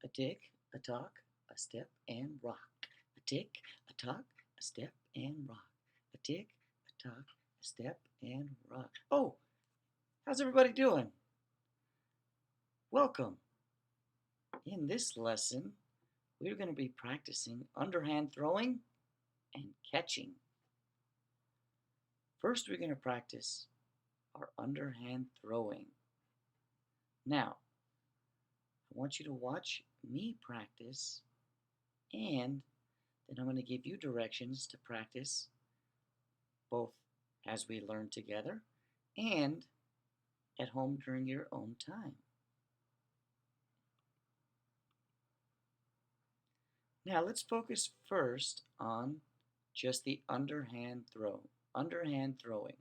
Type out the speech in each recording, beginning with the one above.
A tick, a talk, a step, and rock. A tick, a talk, a step, and rock. A tick, a talk, a step, and rock. Oh, how's everybody doing? Welcome. In this lesson, we're going to be practicing underhand throwing and catching. First, we're going to practice our underhand throwing. Now, I want you to watch me practice, and then I'm going to give you directions to practice both as we learn together and at home during your own time. Now let's focus first on just the underhand throwing.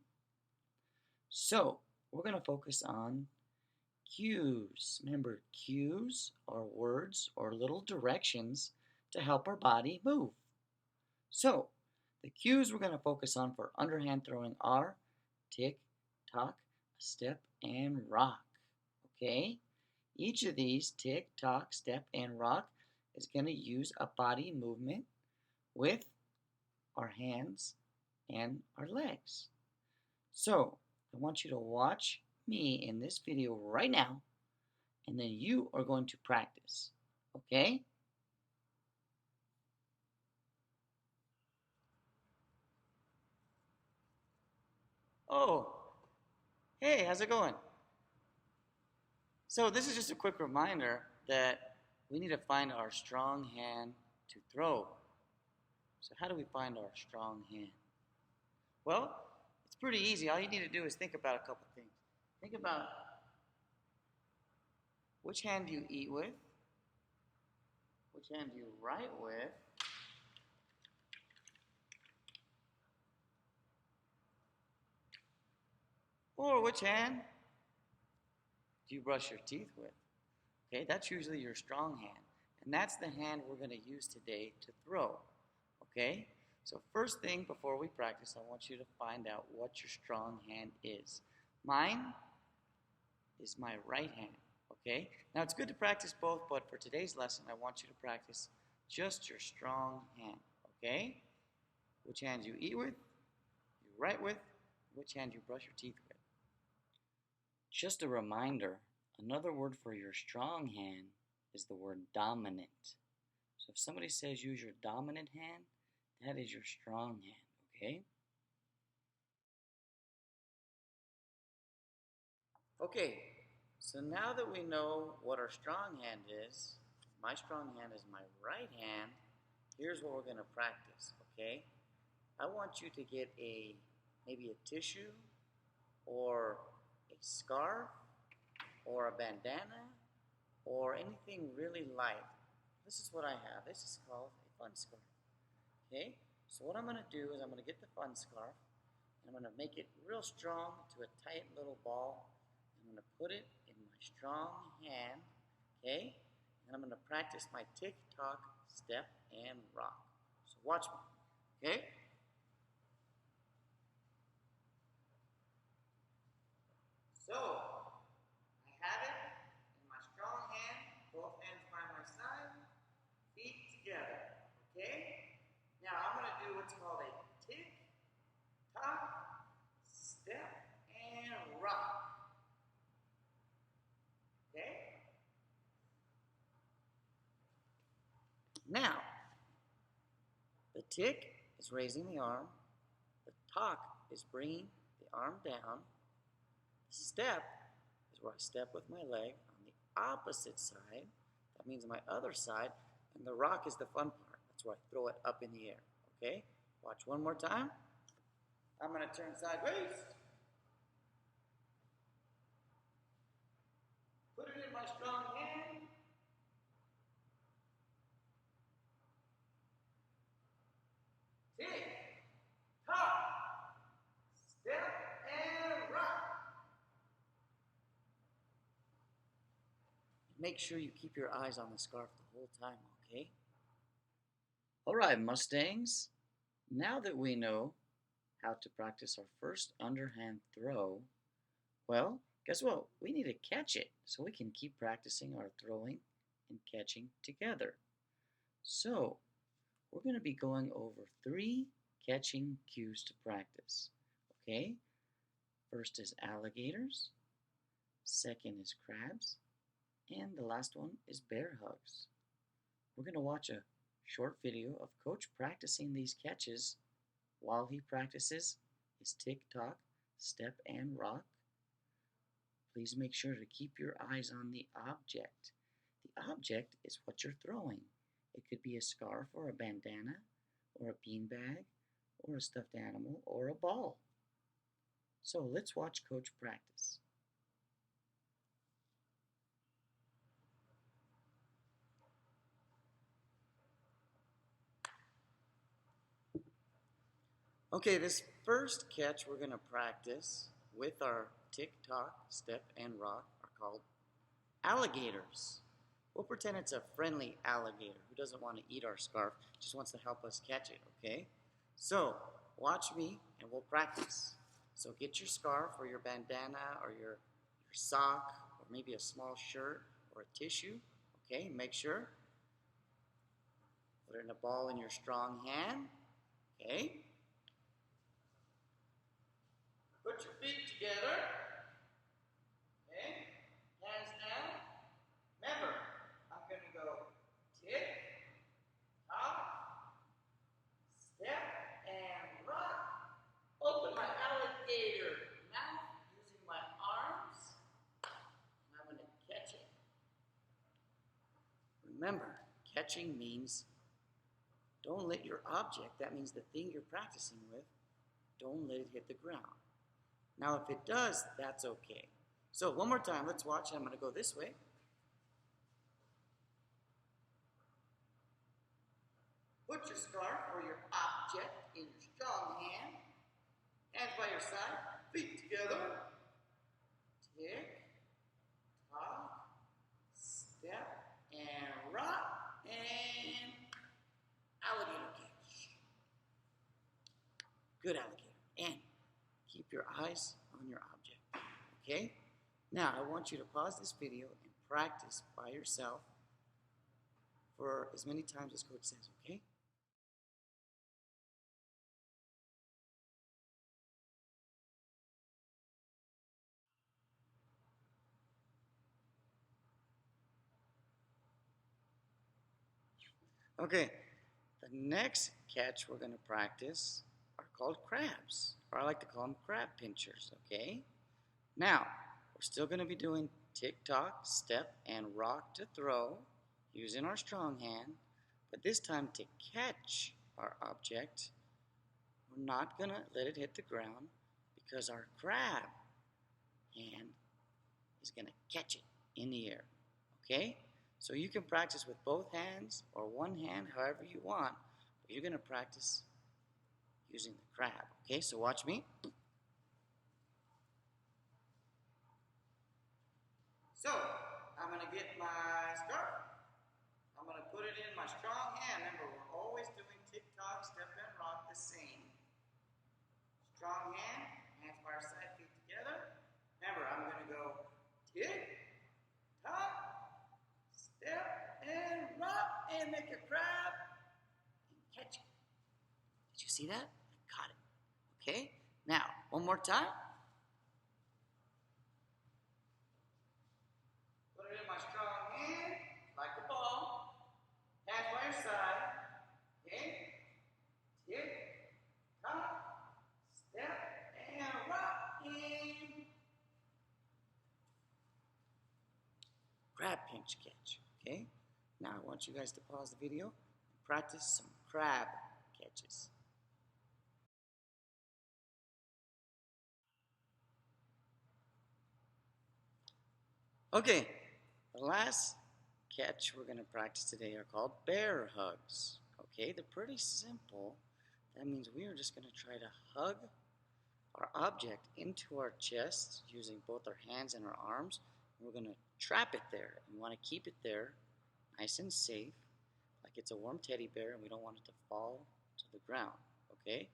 So we're going to focus on cues. Remember, cues are words or little directions to help our body move. So the cues we're going to focus on for underhand throwing are tick, tock, step, and rock. Okay? Each of these, tick, tock, step, and rock, is going to use a body movement with our hands and our legs. So I want you to watch me in this video right now, and then you are going to practice. Okay? Oh, hey, how's it going? So this is just a quick reminder that we need to find our strong hand to throw. So how do we find our strong hand? Well, it's pretty easy. All you need to do is think about a couple things. Think about which hand do you eat with, which hand do you write with, or which hand do you brush your teeth with. Okay, that's usually your strong hand. And that's the hand we're going to use today to throw. Okay? So first thing before we practice, I want you to find out what your strong hand is. Mine is my right hand. Okay? Now it's good to practice both, but for today's lesson, I want you to practice just your strong hand. Okay? Which hand you eat with, you write with, which hand you brush your teeth with. Just a reminder, another word for your strong hand is the word dominant. So if somebody says use your dominant hand, that is your strong hand, okay? Okay, so now that we know what our strong hand is, my strong hand is my right hand, here's what we're going to practice, okay? I want you to get maybe a tissue or a scarf or a bandana or anything really light. This is what I have. This is called a fun scarf. Okay? So what I'm going to do is I'm going to get the fun scarf and I'm going to make it real strong to a tight little ball. I'm going to put it in my strong hand. Okay? And I'm going to practice my tick, tock, step, and rock. So watch me. Okay? So, I have it in my strong hand, both hands by my side, feet together, okay? Now I'm going to do what's called a tick, tock, step, and rock, okay? Now, the tick is raising the arm, the tock is bringing the arm down, the step is where I step with my leg on the opposite side. That means my other side. And the rock is the fun part. That's where I throw it up in the air. Okay? Watch one more time. I'm going to turn sideways. Put it in my strong hand. Tick, tock, step, and rock. Make sure you keep your eyes on the scarf the whole time, okay? All right, Mustangs. Now that we know how to practice our first underhand throw, well, guess what? We need to catch it so we can keep practicing our throwing and catching together. So, we're going to be going over 3 catching cues to practice. Okay? First is alligators, second is crabs, and the last one is bear hugs. We're going to watch a short video of Coach practicing these catches while he practices his tick-tock, step, and rock. Please make sure to keep your eyes on the object. The object is what you're throwing. It could be a scarf or a bandana or a beanbag or a stuffed animal or a ball. So let's watch Coach practice. Okay, this first catch we're going to practice with our tick-tock, step, and rock are called alligators. We'll pretend it's a friendly alligator who doesn't want to eat our scarf, just wants to help us catch it, okay? So, watch me and we'll practice. So get your scarf or your bandana or your sock or maybe a small shirt or a tissue, okay? Make sure. Put it in a ball in your strong hand, okay? Put your feet together, okay? Hands down. Remember, I'm going to go tick, tock, step, and rock. Open my alligator mouth using my arms, and I'm going to catch it. Remember, catching means don't let your object, that means the thing you're practicing with, don't let it hit the ground. Now, if it does, that's okay. So, one more time, let's watch. I'm going to go this way. Put your scarf or your object in your strong hand. Hands by your side, feet together. Tick, tock, step, and rock, and alligator catch. Good alligator. And keep your eyes on your object, okay? Now, I want you to pause this video and practice by yourself for as many times as Coach says, okay? Okay, the next catch we're going to practice are called crabs, or I like to call them crab pinchers, okay? Now, we're still going to be doing tick-tock, step, and rock to throw using our strong hand, but this time to catch our object, we're not going to let it hit the ground because our crab hand is going to catch it in the air, okay? So you can practice with both hands or one hand, however you want, but you're going to practice using the crab, okay? So watch me. So, I'm going to get my scarf. I'm going to put it in my strong hand. Remember, we're always doing tick-tock, step, and rock the same. Strong hand, hands by our side, feet together. Remember, I'm going to go tick-tock, step, and rock, and make a crab, and catch it. Did you see that? I caught it. Okay? Now, one more time. Crab pinch catch, okay? Now I want you guys to pause the video and practice some crab catches. Okay, the last catch we're going to practice today are called bear hugs, okay? They're pretty simple. That means we are just going to try to hug our object into our chest using both our hands and our arms. We're going to trap it there, and we want to keep it there nice and safe, like it's a warm teddy bear, and we don't want it to fall to the ground, okay?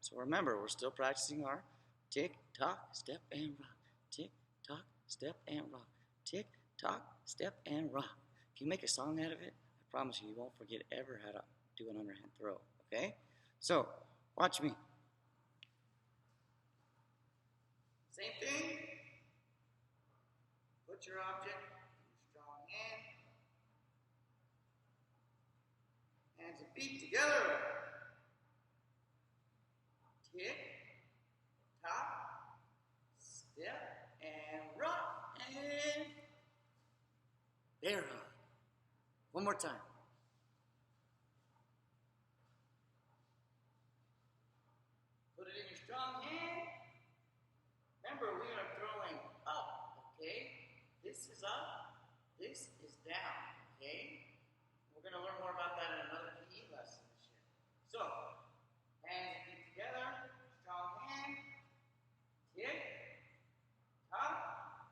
So remember, we're still practicing our tick, tock, step, and rock. Tick, tock, step, and rock. Tick, tock, step, and rock. If you make a song out of it, I promise you, you won't forget ever how to do an underhand throw, okay? So, watch me. Same thing. Put your object in your strong hand. Hands and feet together. Tick, tock, step, and rock, and bear hug. One more time. Put it in your strong hand. Remember, we are throwing up, okay? This is up, this is down, okay? We're going to learn more about that in another PE lesson this year. So, hands and feet together, strong hand, tick, tock,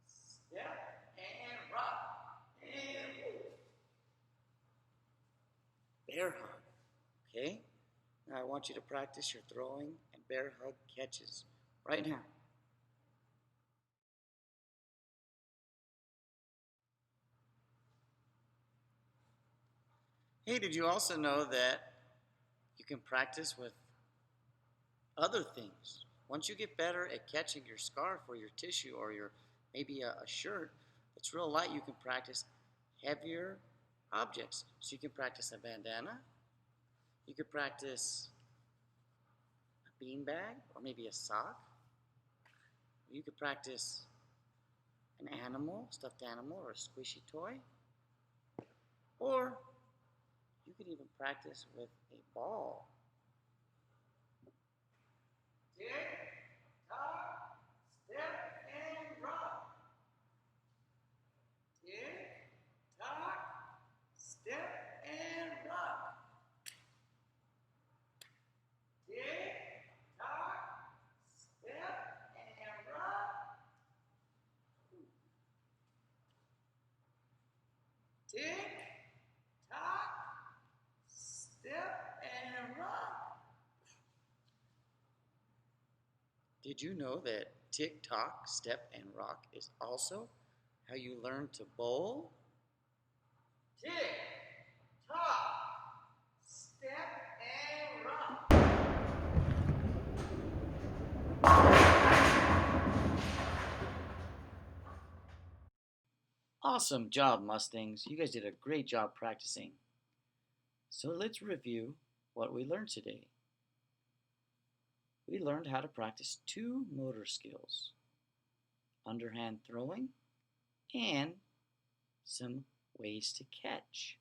step, and rock, and move. Bear hug, okay? Now I want you to practice your throwing and bear hug catches right now. Hey, did you also know that you can practice with other things? Once you get better at catching your scarf or your tissue or your maybe a shirt that's real light, you can practice heavier objects. So you can practice a bandana, you could practice a beanbag or maybe a sock. You could practice an animal, stuffed animal, or a squishy toy. Or you could even practice with a ball. Tick, tock, step, and rock. Tick, tock, step, and rock. Tick, tock, step, and rock. Tick, tock, step, and rock. Did you know that tick, tock, step, and rock is also how you learn to bowl? Tick, tock, step, and rock. Awesome job, Mustangs. You guys did a great job practicing. So let's review what we learned today. We learned how to practice two motor skills, underhand throwing and some ways to catch.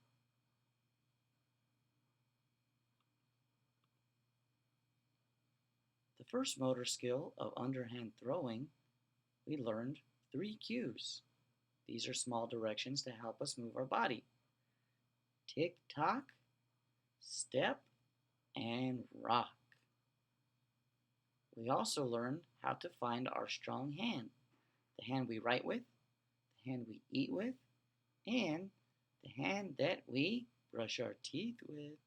The first motor skill of underhand throwing, we learned 3 cues. These are small directions to help us move our body. Tick tock, step, and rock. We also learned how to find our strong hand, the hand we write with, the hand we eat with, and the hand that we brush our teeth with.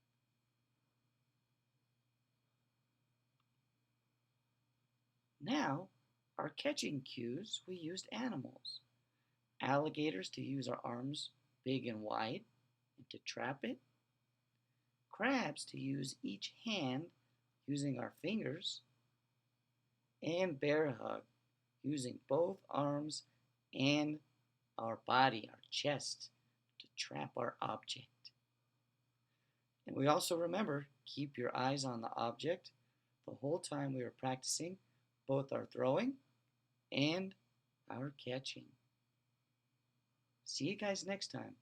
Now, our catching cues, we used animals. Alligators to use our arms big and wide and to trap it. Crabs to use each hand using our fingers. And bear hug using both arms and our body, our chest, to trap our object. And we also remember, keep your eyes on the object the whole time we are practicing both our throwing and our catching. See you guys next time.